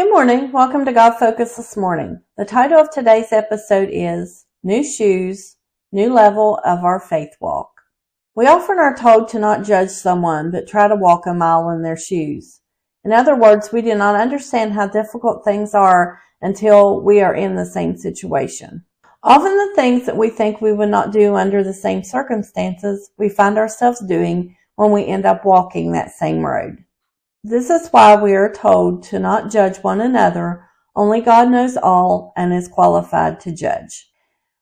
Good morning. Welcome to God Focus this morning. The title of today's episode is New Shoes, New Level of Our Faith Walk. We often are told to not judge someone, but try to walk a mile in their shoes. In other words, we do not understand how difficult things are until we are in the same situation. Often the things that we think we would not do under the same circumstances, we find ourselves doing when we end up walking that same road. This is why we are told to not judge one another. Only God knows all and is qualified to judge.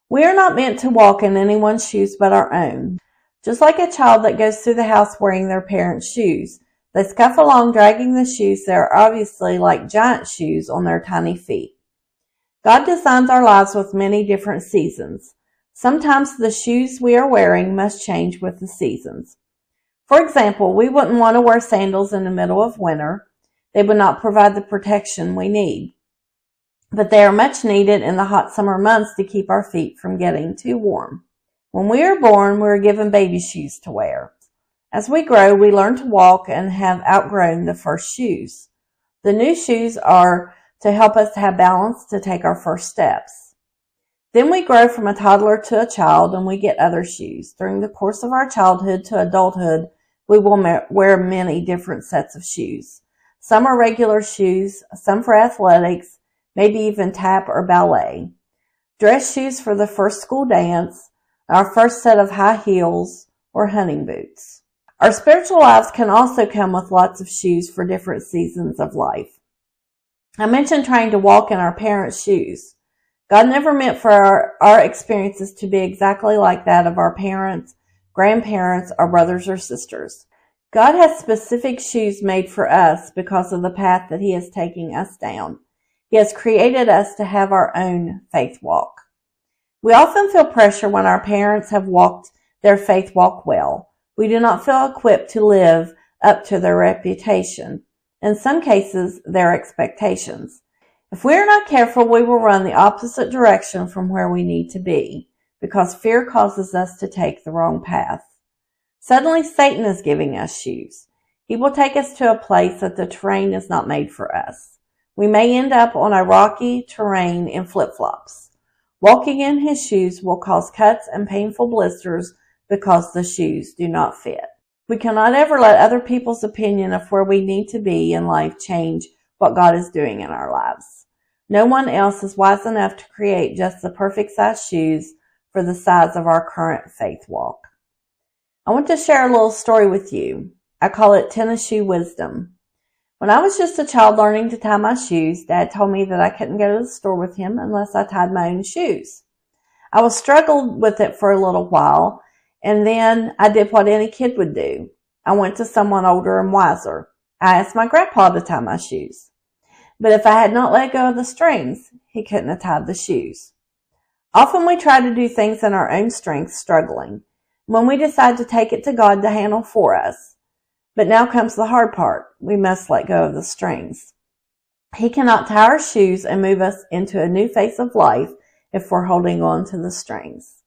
We are not meant to walk in anyone's shoes but our own. Just like a child that goes through the house wearing their parents' shoes, they scuff along dragging the shoes that are obviously like giant shoes on their tiny feet. God designs our lives with many different seasons. Sometimes the shoes we are wearing must change with the seasons. For example, we wouldn't want to wear sandals in the middle of winter. They would not provide the protection we need. But they are much needed in the hot summer months to keep our feet from getting too warm. When we are born, we are given baby shoes to wear. As we grow, we learn to walk and have outgrown the first shoes. The new shoes are to help us have balance to take our first steps. Then we grow from a toddler to a child and we get other shoes. During the course of our childhood to adulthood, we will wear many different sets of shoes. Some are regular shoes, some for athletics, maybe even tap or ballet. Dress shoes for the first school dance, our first set of high heels, or hunting boots. Our spiritual lives can also come with lots of shoes for different seasons of life. I mentioned trying to walk in our parents' shoes. God never meant for our experiences to be exactly like that of our parents, grandparents, or brothers or sisters. God has specific shoes made for us because of the path that He is taking us down. He has created us to have our own faith walk. We often feel pressure when our parents have walked their faith walk well. We do not feel equipped to live up to their reputation, in some cases, their expectations. If we are not careful, we will run the opposite direction from where we need to be, because fear causes us to take the wrong path. Suddenly, Satan is giving us shoes. He will take us to a place that the terrain is not made for us. We may end up on a rocky terrain in flip-flops. Walking in his shoes will cause cuts and painful blisters because the shoes do not fit. We cannot ever let other people's opinion of where we need to be in life change what God is doing in our lives. No one else is wise enough to create just the perfect size shoes for the size of our current faith walk. I want to share a little story with you. I call it tennis shoe wisdom. When I was just a child learning to tie my shoes, Dad told me that I couldn't go to the store with him unless I tied my own shoes. I was struggled with it for a little while, and then I did what any kid would do. I went to someone older and wiser. I asked my grandpa to tie my shoes. But if I had not let go of the strings, he couldn't have tied the shoes. Often we try to do things in our own strength, struggling, when we decide to take it to God to handle for us. But now comes the hard part. We must let go of the strings. He cannot tie our shoes and move us into a new phase of life if we're holding on to the strings.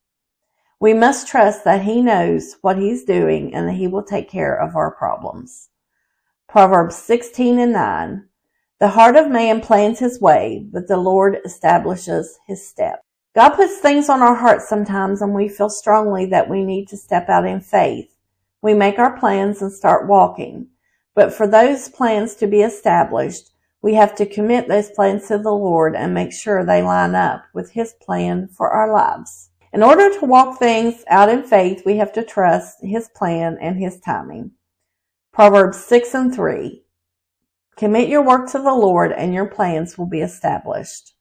We must trust that He knows what He's doing and that He will take care of our problems. Proverbs 16:9. The heart of man plans his way, but the Lord establishes his steps. God puts things on our hearts sometimes and we feel strongly that we need to step out in faith. We make our plans and start walking. But for those plans to be established, we have to commit those plans to the Lord and make sure they line up with His plan for our lives. In order to walk things out in faith, we have to trust His plan and His timing. Proverbs 6:3. Commit your work to the Lord and your plans will be established.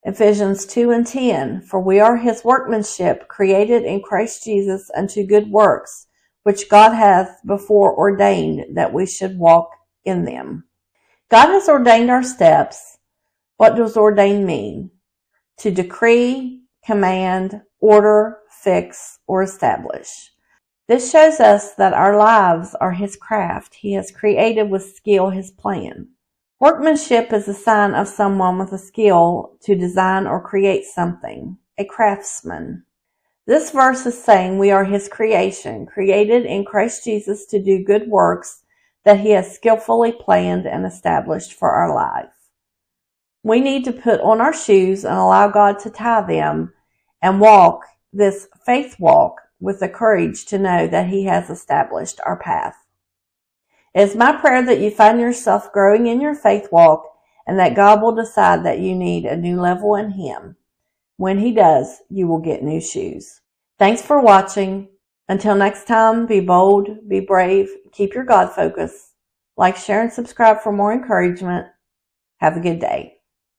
Ephesians 2:10. For we are His workmanship, created in Christ Jesus unto good works, which God hath before ordained that we should walk in them. God has ordained our steps. What does ordain mean? To decree, command, order, fix, or establish. This shows us that our lives are His craft. He has created with skill His plan. Workmanship is a sign of someone with a skill to design or create something, a craftsman. This verse is saying we are His creation, created in Christ Jesus to do good works that He has skillfully planned and established for our life. We need to put on our shoes and allow God to tie them and walk this faith walk with the courage to know that He has established our path. It's my prayer that you find yourself growing in your faith walk and that God will decide that you need a new level in Him. When He does, you will get new shoes. Thanks for watching. Until next time, be bold, be brave, keep your God focus. Like, share, and subscribe for more encouragement. Have a good day.